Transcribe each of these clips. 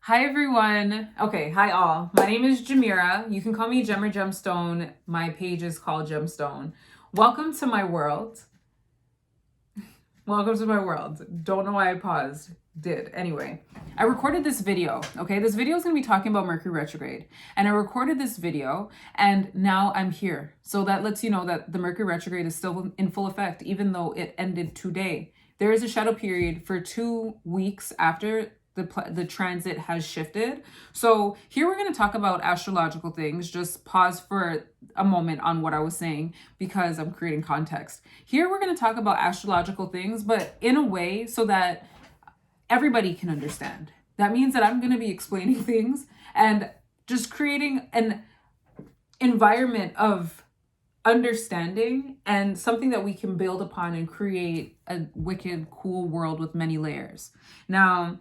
Hi everyone. Okay, hi all. My name is Jamira. You can call me Gem or Gemstone. My page is called Gemstone. Welcome to my world. Welcome to my world. Don't know why I paused. Did. Anyway, I recorded this video. Okay, this video is going to be talking about Mercury retrograde. And I recorded this video and now I'm here. So that lets you know that the Mercury retrograde is still in full effect, even though it ended today. There is a shadow period for 2 weeks after the transit has shifted. So here we're going to talk about astrological things. Just pause for a moment on what I was saying because I'm creating context. Here we're going to talk about astrological things, but in a way so that everybody can understand. That means that I'm going to be explaining things and just creating an environment of understanding and something that we can build upon and create a wicked, cool world with many layers. Now,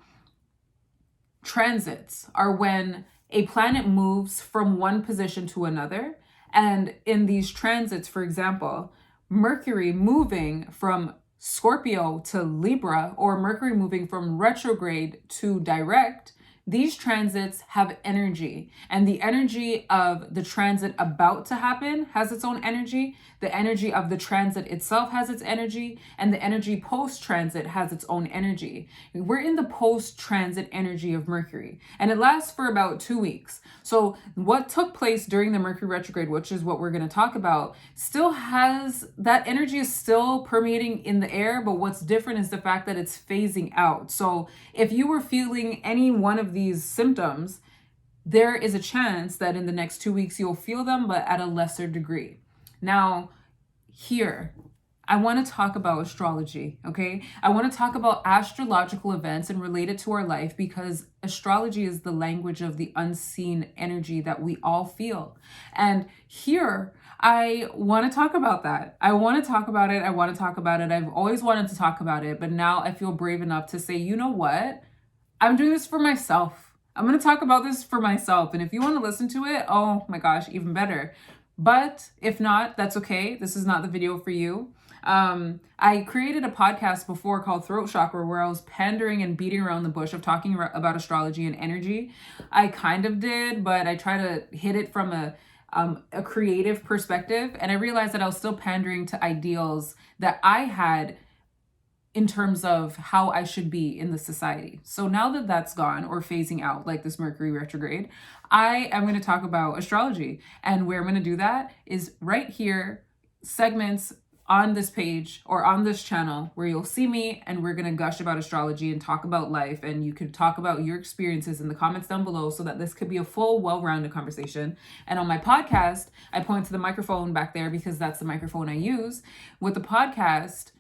transits are when a planet moves from one position to another. And in these transits, for example, Mercury moving from Scorpio to Libra, or Mercury moving from retrograde to direct, these transits have energy, and the energy of the transit about to happen has its own energy. The energy of the transit itself has its energy, and the energy post-transit has its own energy. We're in the post-transit energy of Mercury, and it lasts for about 2 weeks. So what took place during the Mercury retrograde, which is what we're going to talk about, still has that energy is still permeating in the air, but what's different is the fact that it's phasing out. So if you were feeling any one of these symptoms, there is a chance that in the next 2 weeks you'll feel them, but at a lesser degree. Now, here, I want to talk about astrology, okay? I want to talk about astrological events and relate it to our life because astrology is the language of the unseen energy that we all feel. And here, I want to talk about that. I want to talk about it. I've always wanted to talk about it, but now I feel brave enough to say, you know what? I'm doing this for myself. I'm going to talk about this for myself. And if you want to listen to it, oh my gosh, even better. But if not, that's okay. This is not the video for you. I created a podcast before called Throat Chakra where I was pandering and beating around the bush of talking about astrology and energy. I kind of did, but I try to hit it from a creative perspective. And I realized that I was still pandering to ideals that I had in terms of how I should be in the society. So now that that's gone or phasing out, like this Mercury retrograde, I am going to talk about astrology. And where I'm going to do that is right here, segments on this page or on this channel where you'll see me and we're going to gush about astrology and talk about life. And you could talk about your experiences in the comments down below so that this could be a full, well-rounded conversation. And on my podcast, I point to the microphone back there because that's the microphone I use. With the podcast,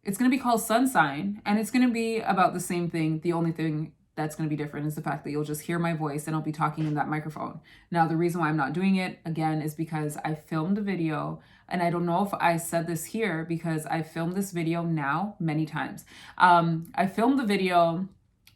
it's going to be called Sun Sign, and it's going to be about the same thing. The only thing that's going to be different is the fact that you'll just hear my voice and I'll be talking in that microphone. Now, the reason why I'm not doing it, again, is because I filmed a video, and I don't know if I said this here because I filmed this video now many times. I filmed the video,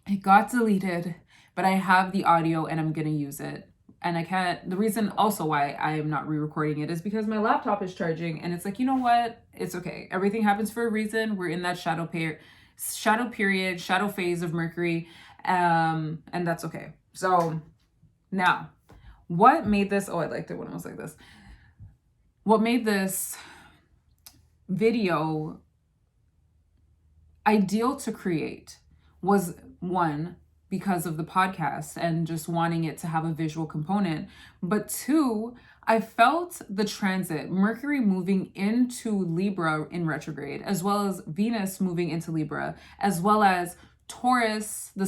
it got deleted, but I have the audio and I'm going to use it. And I can't, the reason also why I am not re-recording it is because my laptop is charging and it's like, you know what? It's okay. Everything happens for a reason. We're in that shadow period, shadow phase of Mercury. And that's okay. So now what made this, oh, I liked it when it was like this. What made this video ideal to create was one, because of the podcast and just wanting it to have a visual component. But two, I felt the transit, Mercury moving into Libra in retrograde, as well as Venus moving into Libra, as well as Taurus, the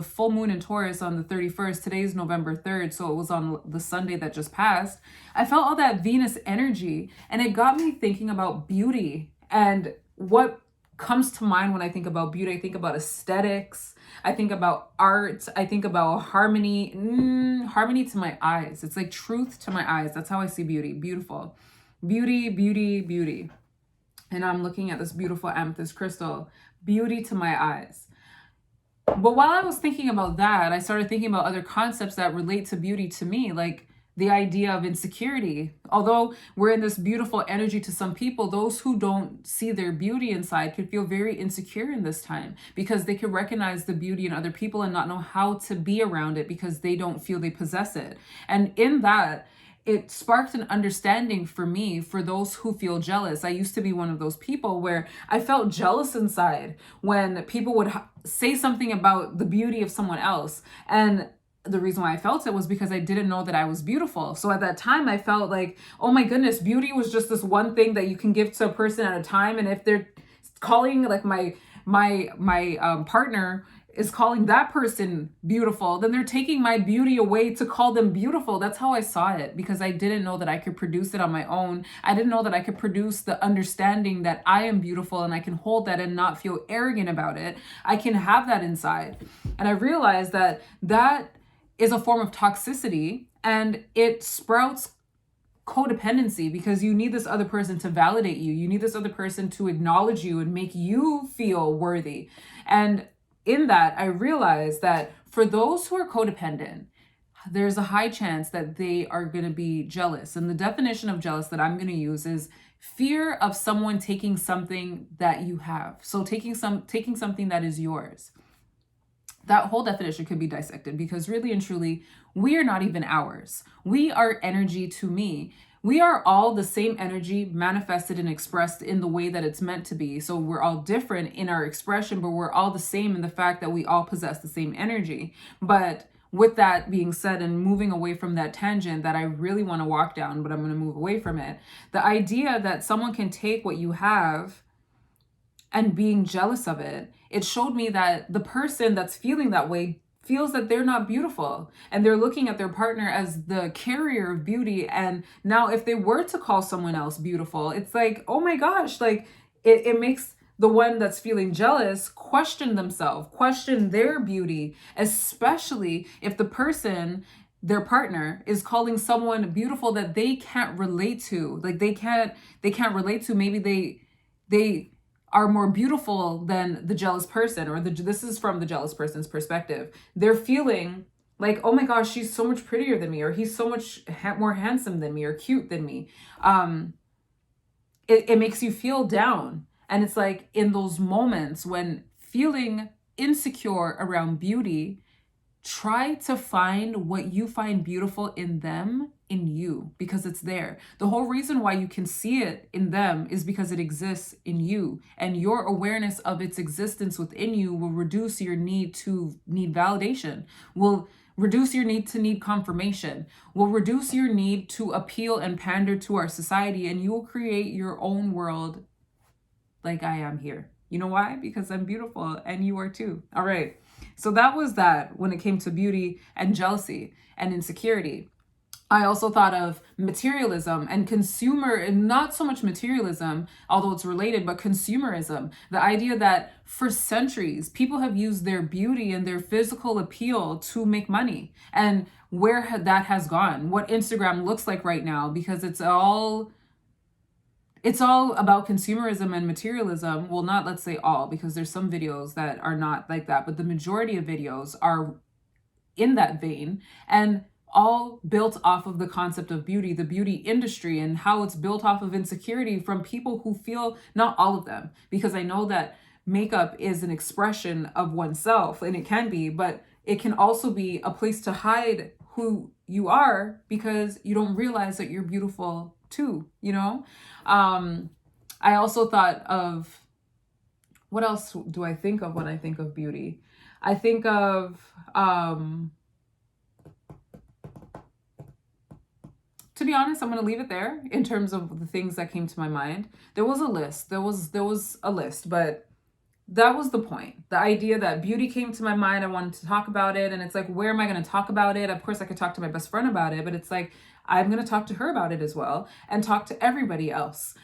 full moon in Taurus on the 31st. Today's November 3rd, so it was on the Sunday that just passed. I felt all that Venus energy, and it got me thinking about beauty. And what comes to mind when I think about beauty, I think about aesthetics, I think about art, I think about harmony to my eyes. It's like truth to my eyes. That's how I see beauty. Beautiful. Beauty. And I'm looking at this beautiful amethyst crystal. Beauty to my eyes. But while I was thinking about that, I started thinking about other concepts that relate to beauty to me, like the idea of insecurity. Although we're in this beautiful energy to some people, those who don't see their beauty inside could feel very insecure in this time because they could recognize the beauty in other people and not know how to be around it because they don't feel they possess it. And in that, it sparked an understanding for me for those who feel jealous. I used to be one of those people where I felt jealous inside when people would say something about the beauty of someone else. And the reason why I felt it was because I didn't know that I was beautiful. So at that time, I felt like, oh my goodness, beauty was just this one thing that you can give to a person at a time. And if they're calling like my partner is calling that person beautiful, then they're taking my beauty away to call them beautiful. That's how I saw it, because I didn't know that I could produce it on my own. I didn't know that I could produce the understanding that I am beautiful and I can hold that and not feel arrogant about it. I can have that inside. And I realized that that is a form of toxicity, and it sprouts codependency because you need this other person to validate you. You need this other person to acknowledge you and make you feel worthy. And in that, I realized that for those who are codependent, there's a high chance that they are going to be jealous. And the definition of jealous that I'm going to use is fear of someone taking something that you have. So taking something that is yours. That whole definition could be dissected because really and truly, we are not even ours. We are energy to me. We are all the same energy manifested and expressed in the way that it's meant to be. So we're all different in our expression, but we're all the same in the fact that we all possess the same energy. But with that being said, and moving away from that tangent that I really want to walk down, but I'm going to move away from it, the idea that someone can take what you have and being jealous of it, it showed me that the person that's feeling that way feels that they're not beautiful, and they're looking at their partner as the carrier of beauty. And now if they were to call someone else beautiful, it's like, oh my gosh, like it makes the one that's feeling jealous question themselves, question their beauty, especially if the person, their partner, is calling someone beautiful that they can't relate to. Like they can't relate to. Maybe they are more beautiful than the jealous person, or this is from the jealous person's perspective. They're feeling like, oh my gosh, she's so much prettier than me, or he's so much more handsome than me, or cute than me. It makes you feel down. And it's like in those moments when feeling insecure around beauty, try to find what you find beautiful in them in you, because it's there. The whole reason why you can see it in them is because it exists in you, and your awareness of its existence within you will reduce your need to need validation, will reduce your need to need confirmation, will reduce your need to appeal and pander to our society, and you will create your own world like I am here. You know why? Because I'm beautiful and you are too. All right. So that was that when it came to beauty and jealousy and insecurity. I also thought of materialism and and not so much materialism, although it's related, but consumerism. The idea that for centuries, people have used their beauty and their physical appeal to make money. And where that has gone, what Instagram looks like right now, because it's all about consumerism and materialism. Well, not let's say all, because there's some videos that are not like that, but the majority of videos are in that vein, and all built off of the concept of beauty, the beauty industry, and how it's built off of insecurity from people who feel, not all of them, because I know that makeup is an expression of oneself, and it can be, but it can also be a place to hide who you are because you don't realize that you're beautiful too, you know? I also thought of, what else do I think of when I think of beauty? I think of, to be honest, I'm going to leave it there in terms of the things that came to my mind. There was a list, but that was the point. The idea that beauty came to my mind, I wanted to talk about it, and it's like, where am I going to talk about it? Of course, I could talk to my best friend about it, but it's like, I'm going to talk to her about it as well, and talk to everybody else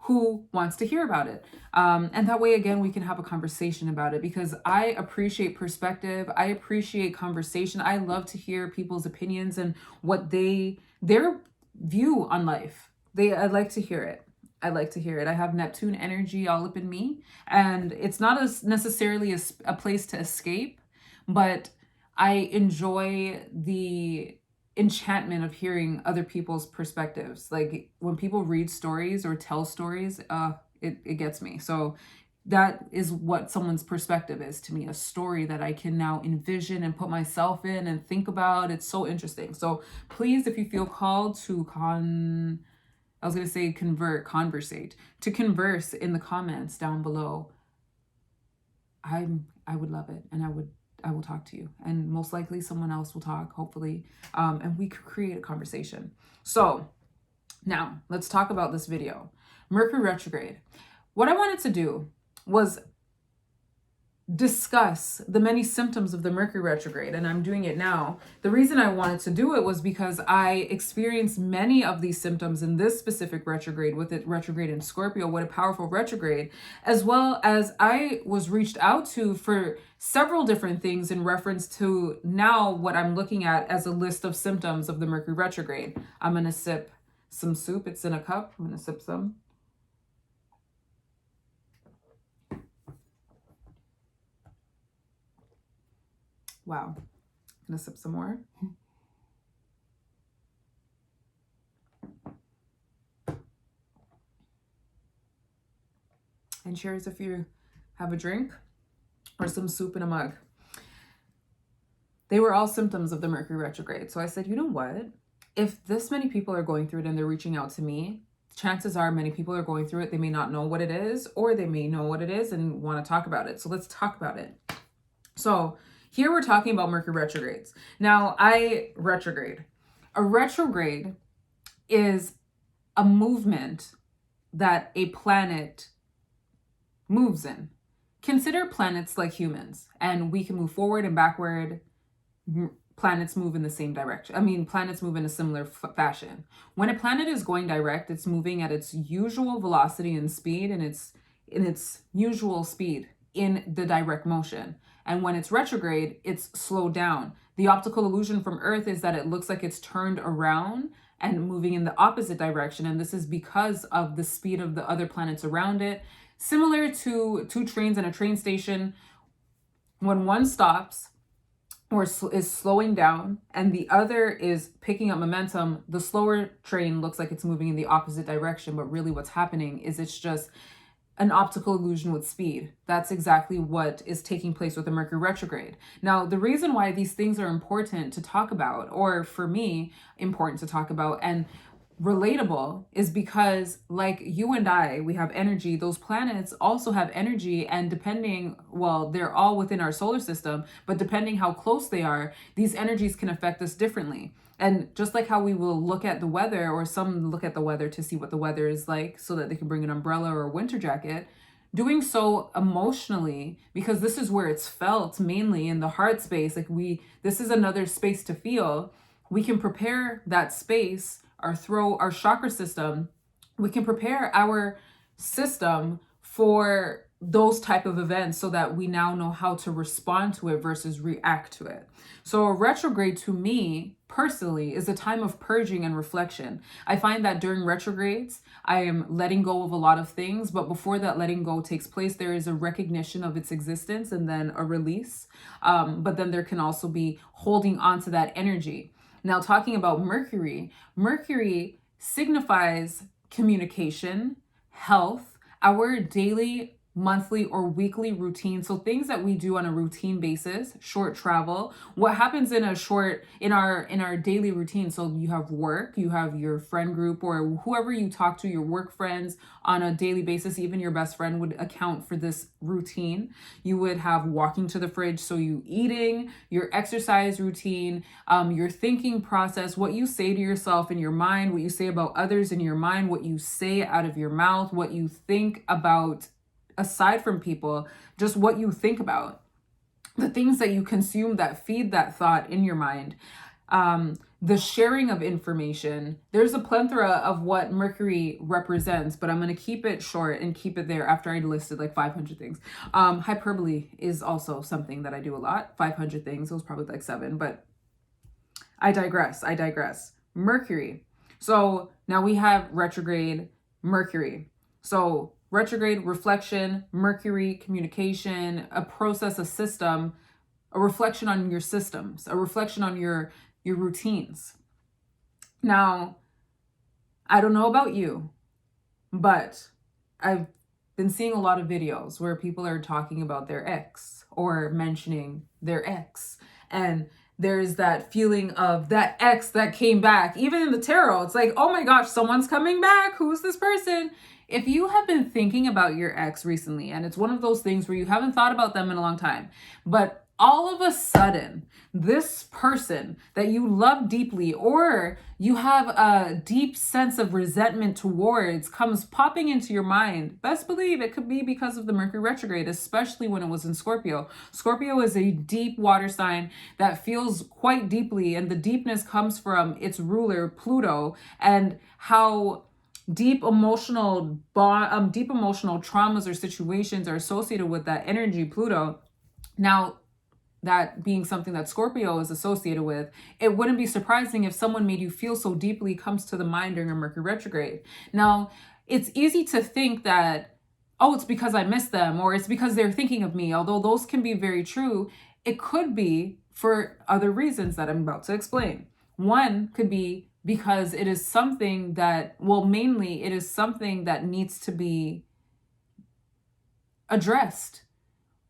who wants to hear about it. And that way, again, we can have a conversation about it, because I appreciate perspective. I appreciate conversation. I love to hear people's opinions and what their view on life. I'd like to hear it. I have Neptune energy all up in me, and it's not necessarily a place to escape, but I enjoy the enchantment of hearing other people's perspectives. Like when people read stories or tell stories, it gets me. So that is what someone's perspective is to me, a story that I can now envision and put myself in and think about. It's so interesting. So please, if you feel called to conversate, to converse in the comments down below, I would love it, and I will talk to you, and most likely someone else will talk, hopefully, and we could create a conversation. So now let's talk about this video, Mercury retrograde. What I wanted to do was discuss the many symptoms of the Mercury retrograde, and I'm doing it now. The reason I wanted to do it was because I experienced many of these symptoms in this specific retrograde, with it retrograde in Scorpio. What a powerful retrograde, as well as I was reached out to for several different things in reference to now what I'm looking at as a list of symptoms of the Mercury retrograde. I'm going to sip some soup. It's in a cup. I'm going to sip some. Wow. I'm gonna sip some more. And cheers if you have a drink or some soup in a mug. They were all symptoms of the Mercury retrograde. So I said, you know what? If this many people are going through it and they're reaching out to me, chances are many people are going through it. They may not know what it is, or they may know what it is and want to talk about it. So let's talk about it. So here we're talking about Mercury retrogrades. Now, a retrograde is a movement that a planet moves in. Consider planets like humans, and we can move forward and backward. Planets move in the same direction. I mean, planets move in a similar fashion. When a planet is going direct, it's moving at its usual velocity and speed, and its usual speed in the direct motion. And when it's retrograde, it's slowed down. The optical illusion from Earth is that it looks like it's turned around and moving in the opposite direction. And this is because of the speed of the other planets around it. Similar to two trains in a train station, when one stops or is slowing down and the other is picking up momentum, the slower train looks like it's moving in the opposite direction. But really what's happening is it's just an optical illusion with speed. That's exactly what is taking place with the Mercury retrograde. Now, the reason why these things are important to talk about, or for me, important to talk about and relatable, is because like you and I, we have energy. Those planets also have energy, and they're all within our solar system, but depending how close they are, these energies can affect us differently. And just like how we will look at the weather, or some look at the weather to see what the weather is like so that they can bring an umbrella or a winter jacket, doing so emotionally, because this is where it's felt mainly in the heart space. This is another space to feel. We can prepare that space, our chakra system. We can prepare our system for those type of events so that we now know how to respond to it versus react to it. So a retrograde to me personally is a time of purging and reflection. I find that during retrogrades, I am letting go of a lot of things, but before that letting go takes place, there is a recognition of its existence and then a release. But then there can also be holding on to that energy. Now, talking about Mercury signifies communication, health, our daily, monthly, or weekly routine. So things that we do on a routine basis, short travel, what happens in our daily routine. So you have work, you have your friend group, or whoever you talk to, your work friends on a daily basis. Even your best friend would account for this routine. You would have walking to the fridge, so you eating, your exercise routine, your thinking process, what you say to yourself in your mind, what you say about others in your mind, what you say out of your mouth, what you think about aside from people, just what you think about, the things that you consume that feed that thought in your mind, the sharing of information. There's a plethora of what Mercury represents, but I'm going to keep it short and keep it there after I listed like 500 things. Hyperbole is also something that I do a lot. 500 things. It was probably like 7, but I digress. Mercury. So now we have retrograde Mercury. So retrograde, reflection, Mercury, communication, a process, a system, a reflection on your systems, a reflection on your routines. Now, I don't know about you, but I've been seeing a lot of videos where people are talking about their ex or mentioning their ex. And there's that feeling of that ex that came back. Even in the tarot, it's like, oh my gosh, someone's coming back. Who's this person? If you have been thinking about your ex recently, and it's one of those things where you haven't thought about them in a long time, but all of a sudden, this person that you love deeply or you have a deep sense of resentment towards comes popping into your mind, best believe it could be because of the Mercury retrograde, especially when it was in Scorpio. Scorpio is a deep water sign that feels quite deeply, and the deepness comes from its ruler, Pluto, and how deep emotional traumas or situations are associated with that energy, Pluto. Now, that being something that Scorpio is associated with, it wouldn't be surprising if someone made you feel so deeply comes to the mind during a Mercury retrograde. Now, it's easy to think that, oh, it's because I miss them or it's because they're thinking of me. Although those can be very true, it could be for other reasons that I'm about to explain. One could be because it is something that, well, mainly it is something that needs to be addressed.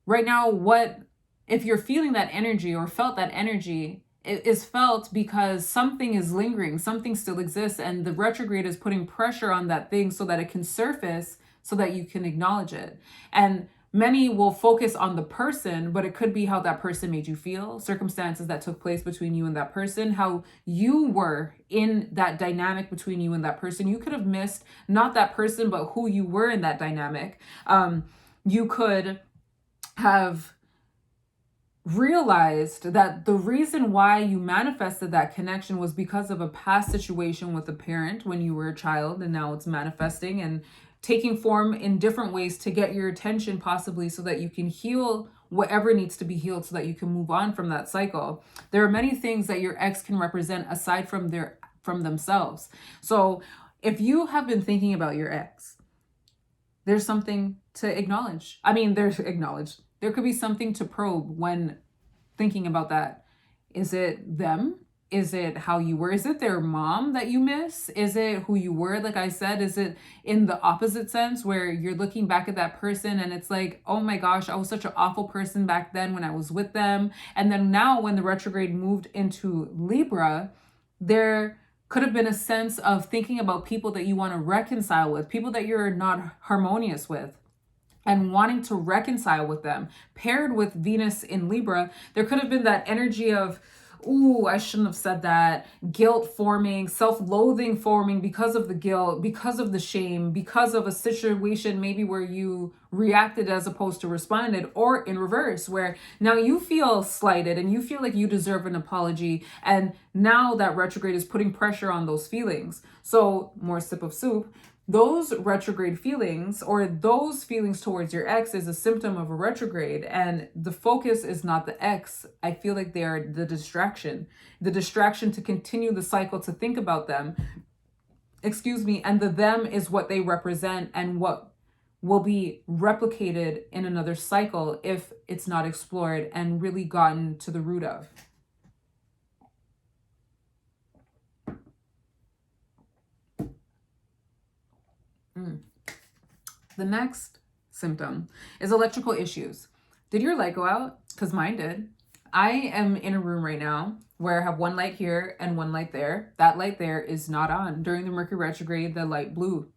Right now, if you're feeling that energy or felt that energy, it is felt because something is lingering, something still exists, and the retrograde is putting pressure on that thing so that it can surface, so that you can acknowledge it. And many will focus on the person, but it could be how that person made you feel, circumstances that took place between you and that person, how you were in that dynamic between you and that person. You could have missed not that person, but who you were in that dynamic. You could have realized that the reason why you manifested that connection was because of a past situation with a parent when you were a child, and now it's manifesting and taking form in different ways to get your attention, possibly so that you can heal whatever needs to be healed so that you can move on from that cycle. There are many things that your ex can represent aside from themselves. So if you have been thinking about your ex, there's something to acknowledge. There could be something to probe when thinking about that. Is it them? Is it how you were? Is it their mom that you miss? Is it who you were? Like I said, is it in the opposite sense where you're looking back at that person and it's like, oh my gosh, I was such an awful person back then when I was with them. And then now when the retrograde moved into Libra, there could have been a sense of thinking about people that you want to reconcile with, people that you're not harmonious with, and wanting to reconcile with them. Paired with Venus in Libra, there could have been that energy of, ooh, I shouldn't have said that, guilt forming, self-loathing forming because of the guilt, because of the shame, because of a situation maybe where you reacted as opposed to responded, or in reverse, where now you feel slighted and you feel like you deserve an apology, and now that retrograde is putting pressure on those feelings. So, more sip of soup. Those retrograde feelings or those feelings towards your ex is a symptom of a retrograde, and the focus is not the ex. I feel like they are the distraction to continue the cycle, to think about them, and the them is what they represent and what will be replicated in another cycle if it's not explored and really gotten to the root of. The next symptom is electrical issues. Did your light go out? Because mine did. I am in a room right now where I have one light here and one light there. That light there is not on. During the Mercury retrograde, the light blew.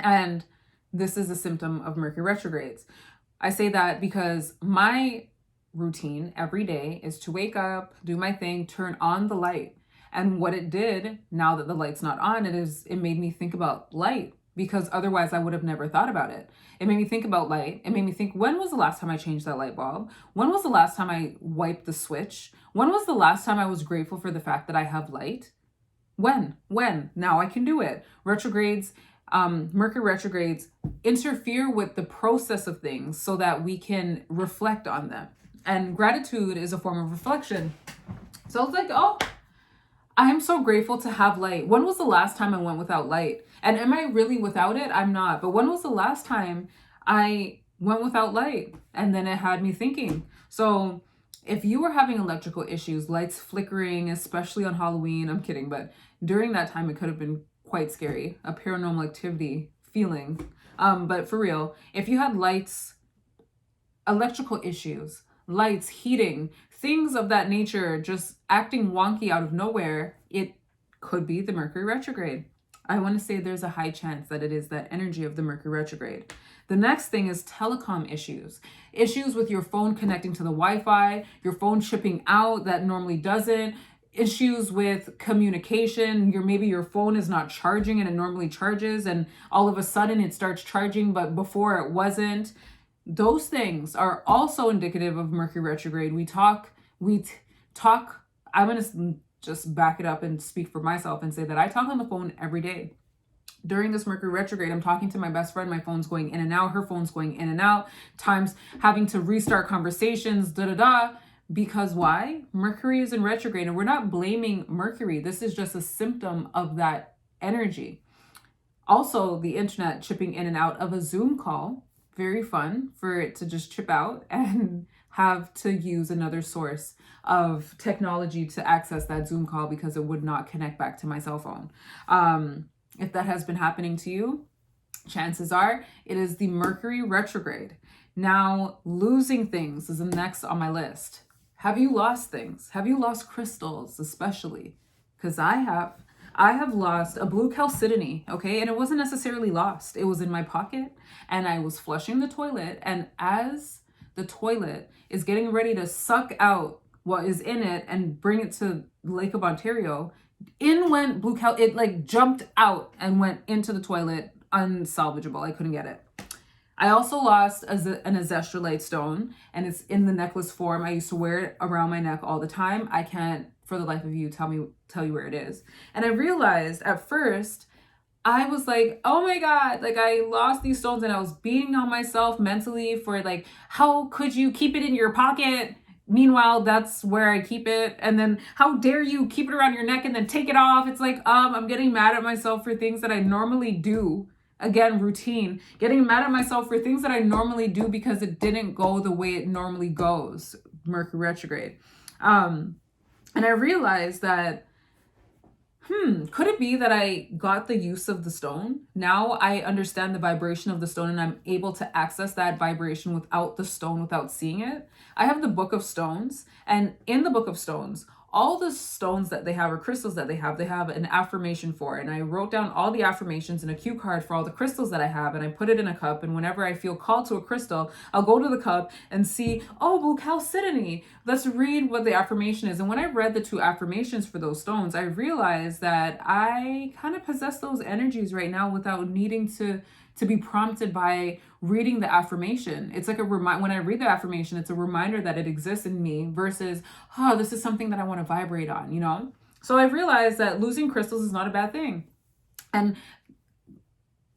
And this is a symptom of Mercury retrogrades. I say that because my routine every day is to wake up, do my thing, turn on the light. And what it did, now that the light's not on, it made me think about light, because otherwise I would have never thought about it. It made me think about light. It made me think, when was the last time I changed that light bulb? When was the last time I wiped the switch? When was the last time I was grateful for the fact that I have light? When? Now I can do it. Retrogrades, Mercury retrogrades interfere with the process of things so that we can reflect on them. And gratitude is a form of reflection. So it's like, oh, I am so grateful to have light. When was the last time I went without light? And am I really without it? I'm not. But when was the last time I went without light? And then it had me thinking. So if you were having electrical issues, lights flickering, especially on Halloween, I'm kidding, but during that time, it could have been quite scary, a paranormal activity feeling. But for real, if you had lights, electrical issues, lights, heating, things of that nature, just acting wonky out of nowhere, it could be the Mercury retrograde. I want to say there's a high chance that it is that energy of the Mercury retrograde. The next thing is telecom issues. Issues with your phone connecting to the Wi-Fi, your phone chipping out that normally doesn't, issues with communication. Maybe your phone is not charging and it normally charges, and all of a sudden it starts charging, but before it wasn't. Those things are also indicative of Mercury retrograde. We talk, I'm going to just back it up and speak for myself and say that I talk on the phone every day. During this Mercury retrograde, I'm talking to my best friend. My phone's going in and out. Her phone's going in and out. Times having to restart conversations, Because why? Mercury is in retrograde, and we're not blaming Mercury. This is just a symptom of that energy. Also, the internet chipping in and out of a Zoom call. Very fun for it to just chip out and have to use another source of technology to access that Zoom call because it would not connect back to my cell phone. If that has been happening to you, chances are it is the Mercury retrograde. Now, losing things is the next on my list. Have you lost things? Have you lost crystals, especially? Because I have lost a blue chalcedony, okay? And it wasn't necessarily lost. It was in my pocket, and I was flushing the toilet. And as the toilet is getting ready to suck out what is in it and bring it to Lake of Ontario, in went blue cal. It like jumped out and went into the toilet, unsalvageable. I couldn't get it. I also lost an azestrolite stone, and it's in the necklace form. I used to wear it around my neck all the time. I can't, for the life of you, tell you where it is. And I realized at first, I was like, oh my God, like I lost these stones, and I was beating on myself mentally for like, how could you keep it in your pocket? Meanwhile, that's where I keep it. And then how dare you keep it around your neck and then take it off? It's like, I'm getting mad at myself for things that I normally do. Again, routine, getting mad at myself for things that I normally do because it didn't go the way it normally goes. Mercury retrograde. And I realized that, could it be that I got the use of the stone? Now I understand the vibration of the stone, and I'm able to access that vibration without the stone, without seeing it. I have the Book of Stones, and in the Book of Stones, all the stones that they have, or crystals that they have an affirmation for. And I wrote down all the affirmations in a cue card for all the crystals that I have, and I put it in a cup. And whenever I feel called to a crystal, I'll go to the cup and see, oh, blue chalcedony. Let's read what the affirmation is. And when I read the 2 affirmations for those stones, I realized that I kind of possess those energies right now without needing to be prompted by reading the affirmation. It's like when I read the affirmation, it's a reminder that it exists in me versus, this is something that I want to vibrate on, you know? So I realized that losing crystals is not a bad thing. And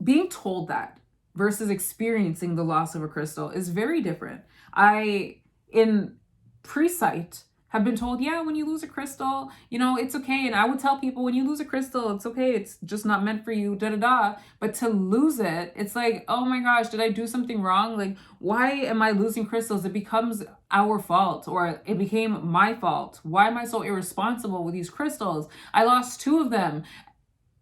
being told that versus experiencing the loss of a crystal is very different. In pre-sight, have been told, yeah, when you lose a crystal, it's okay. And I would tell people, when you lose a crystal, it's okay. It's just not meant for you, But to lose it, it's like, oh my gosh, did I do something wrong? Like, why am I losing crystals? It becomes our fault, or it became my fault. Why am I so irresponsible with these crystals? I lost 2 of them.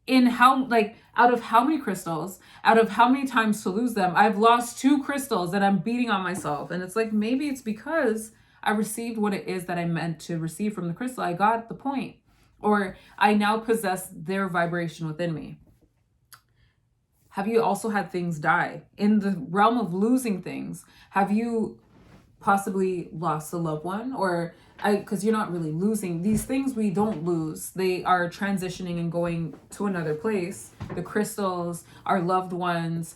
Out of how many crystals, out of how many times to lose them, I've lost 2 crystals and I'm beating on myself. And it's like, maybe it's because I received what it is that I meant to receive from the crystal. I got the point, or I now possess their vibration within me. Have you also had things die? In the realm of losing things, have you possibly lost a loved one? Because you're not really losing. These things we don't lose. They are transitioning and going to another place. The crystals, our loved ones,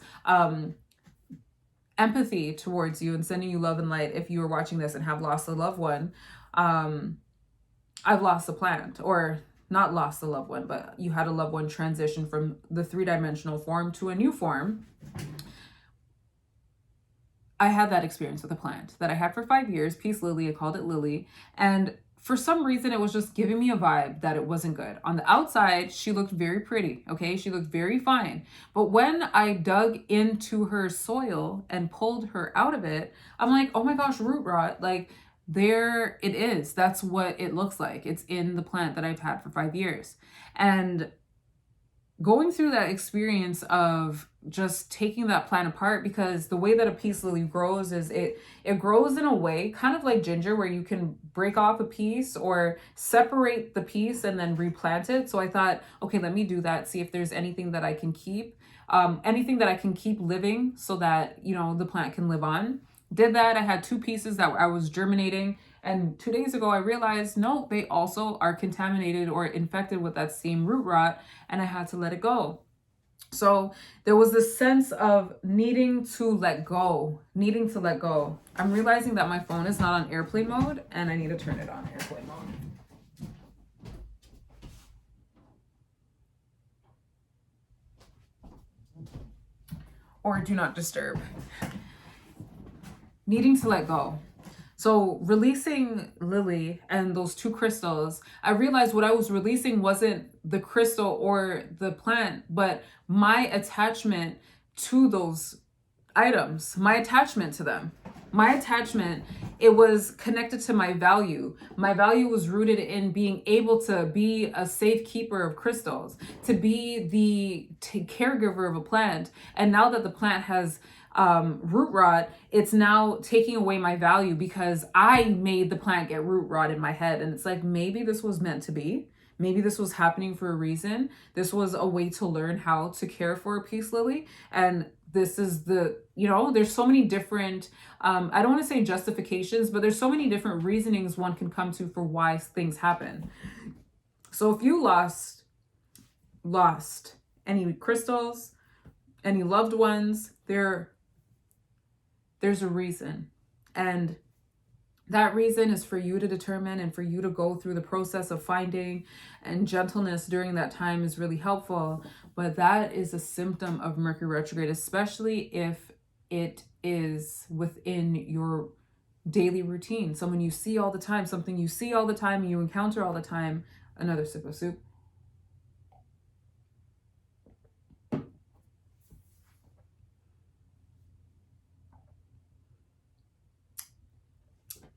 empathy towards you and sending you love and light. If you are watching this and have lost a loved one, I've lost a plant, or not lost a loved one, but you had a loved one transition from the 3-dimensional form to a new form. I had that experience with a plant that I had for 5 years, Peace Lily. I called it Lily. And for some reason, it was just giving me a vibe that it wasn't good. On the outside, she looked very pretty, okay? She looked very fine. But when I dug into her soil and pulled her out of it, I'm like, oh my gosh, root rot. Like, there it is. That's what it looks like. It's in the plant that I've had for 5 years. And going through that experience of just taking that plant apart, because the way that a peace lily grows is it grows in a way kind of like ginger, where you can break off a piece or separate the piece and then replant it. So I thought, okay, let me do that, see if there's anything that I can keep, anything that I can keep living so that, you know, the plant can live on. Did that. I had 2 pieces that I was germinating, and 2 days ago I realized, no, they also are contaminated or infected with that same root rot, and I had to let it go. So there was this sense of needing to let go. I'm realizing that my phone is not on airplane mode, and I need to turn it on airplane mode. Or do not disturb. Needing to let go. So releasing Lily and those 2 crystals, I realized what I was releasing wasn't the crystal or the plant, but my attachment to those items, my attachment to them. My attachment, it was connected to my value. My value was rooted in being able to be a safe keeper of crystals, to be the caregiver of a plant. And now that the plant has root rot, it's now taking away my value because I made the plant get root rot in my head. And it's like, maybe this was meant to be. Maybe this was happening for a reason. This was a way to learn how to care for a peace lily. And this is the, you know, there's so many different, I don't want to say justifications, but there's so many different reasonings one can come to for why things happen. So if you lost any crystals, any loved ones, there's a reason. And that reason is for you to determine and for you to go through the process of finding, and gentleness during that time is really helpful. But that is a symptom of Mercury retrograde, especially if it is within your daily routine. Someone you see all the time, something you see all the time, you encounter all the time. Another sip of soup.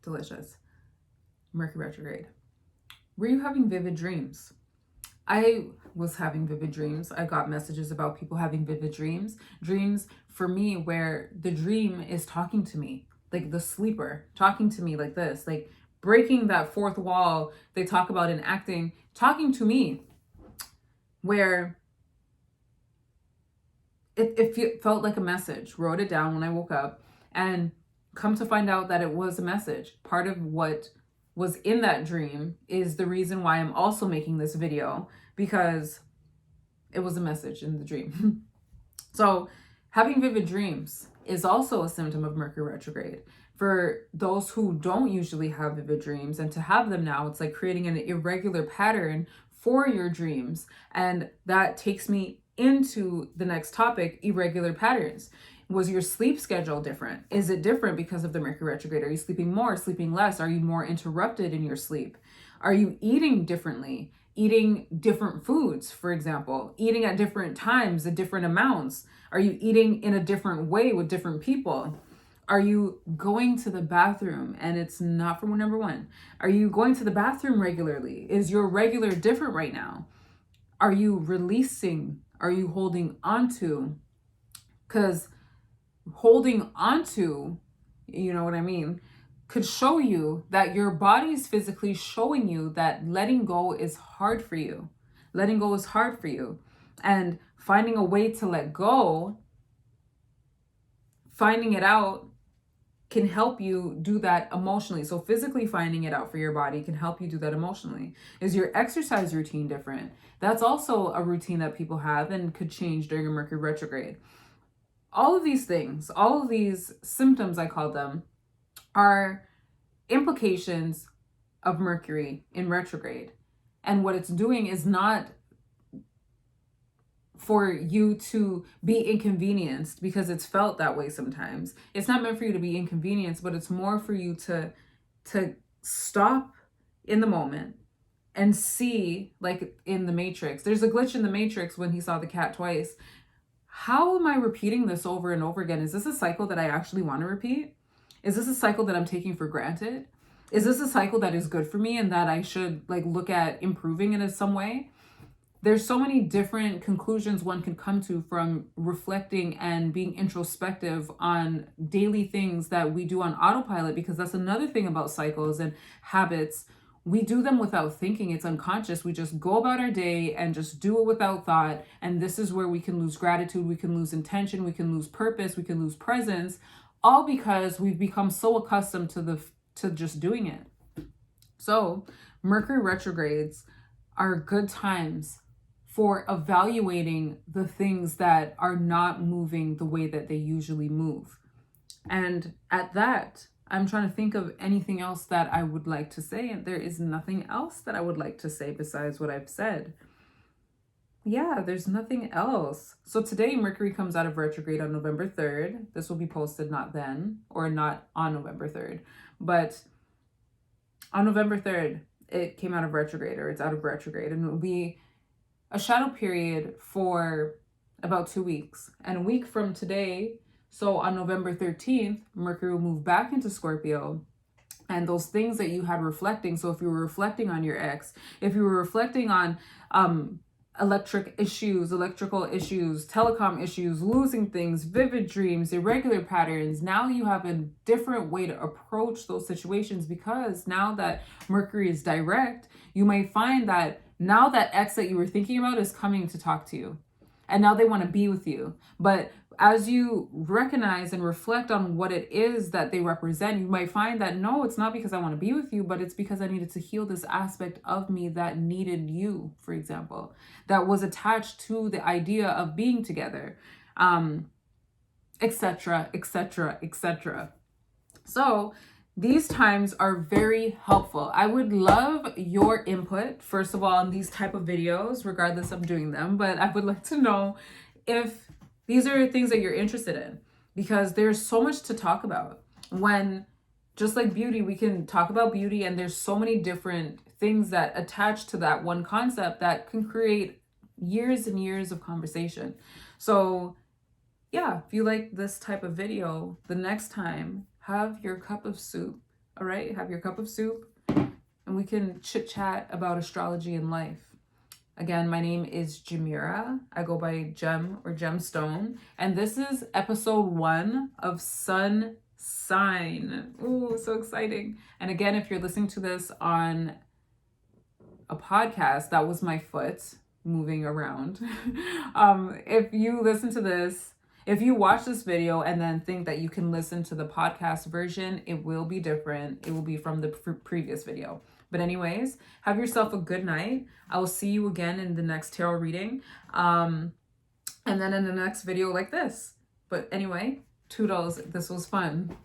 Delicious. Mercury retrograde. Were you having vivid dreams? I was having vivid dreams. I got messages about people having vivid dreams. Dreams for me where the dream is talking to me, like the sleeper talking to me like this, like breaking that fourth wall they talk about in acting, talking to me, where it felt like a message. Wrote it down when I woke up, and come to find out that it was a message. Part of what was in that dream is the reason why I'm also making this video, because it was a message in the dream. So having vivid dreams is also a symptom of Mercury retrograde. For those who don't usually have vivid dreams, and to have them now, it's like creating an irregular pattern for your dreams. And that takes me into the next topic, irregular patterns. Was your sleep schedule different? Is it different because of the Mercury retrograde? Are you sleeping more, sleeping less? Are you more interrupted in your sleep? Are you eating differently? Eating different foods, for example, eating at different times, at different amounts? Are you eating in a different way with different people? Are you going to the bathroom and it's not from number 1? Are you going to the bathroom regularly? Is your regular different right now? Are you releasing? Are you holding onto? Because holding onto, you know what I mean, could show you that your body is physically showing you that letting go is hard for you. Letting go is hard for you. And finding a way to let go, finding it out, can help you do that emotionally. So physically finding it out for your body can help you do that emotionally. Is your exercise routine different? That's also a routine that people have and could change during a Mercury retrograde. All of these things, all of these symptoms, I call them, are implications of Mercury in retrograde. And what it's doing is not for you to be inconvenienced because it's felt that way sometimes. It's not meant for you to be inconvenienced, but it's more for you to stop in the moment and see, like in the Matrix. There's a glitch in the Matrix when he saw the cat twice. How am I repeating this over and over again? Is this a cycle that I actually want to repeat? Is this a cycle that I'm taking for granted? is this a cycle that is good for me and that I should like look at improving it in some way? There's so many different conclusions one can come to from reflecting and being introspective on daily things that we do on autopilot, because that's another thing about cycles and habits. We do them without thinking. It's unconscious. We just go about our day and just do it without thought. And this is where we can lose gratitude, we can lose intention, we can lose purpose, we can lose presence, all because we've become so accustomed to just doing it. So Mercury retrogrades are good times for evaluating the things that are not moving the way that they usually move. And at that, I'm trying to think of anything else that I would like to say. And there is nothing else that I would like to say besides what I've said. Yeah, there's nothing else. So today, Mercury comes out of retrograde on November 3rd. This will be posted not then, or not on November 3rd, but on November 3rd, it came out of retrograde, or it's out of retrograde, and it will be a shadow period for about 2 weeks. And a week from today, so on November 13th, Mercury will move back into Scorpio. And those things that you had reflecting, so if you were reflecting on your ex, if you were reflecting on electrical issues, telecom issues, losing things, vivid dreams, irregular patterns, now you have a different way to approach those situations, because now that Mercury is direct, you might find that now that ex that you were thinking about is coming to talk to you. And now they want to be with you. But as you recognize and reflect on what it is that they represent, you might find that no, it's not because I want to be with you, but it's because I needed to heal this aspect of me that needed you, for example, that was attached to the idea of being together, etc., etc., etc. So these times are very helpful. I would love your input, first of all, on these type of videos, regardless of doing them, but I would like to know if these are things that you're interested in, because there's so much to talk about. When, just like beauty, we can talk about beauty, and there's so many different things that attach to that one concept that can create years and years of conversation. So yeah, if you like this type of video, the next time, have your cup of soup, all right? Have your cup of soup, and we can chit chat about astrology and life. Again, my name is Jamira. I go by Gem or Gemstone, and this is episode 1 of Sun Sign. Ooh, so exciting. And again, if you're listening to this on a podcast, that was my foot moving around. If you listen to this, if you watch this video and then think that you can listen to the podcast version, it will be different. It will be from the previous video. But anyways, have yourself a good night. I will see you again in the next tarot reading. And then in the next video like this. But anyway, toodles. This was fun.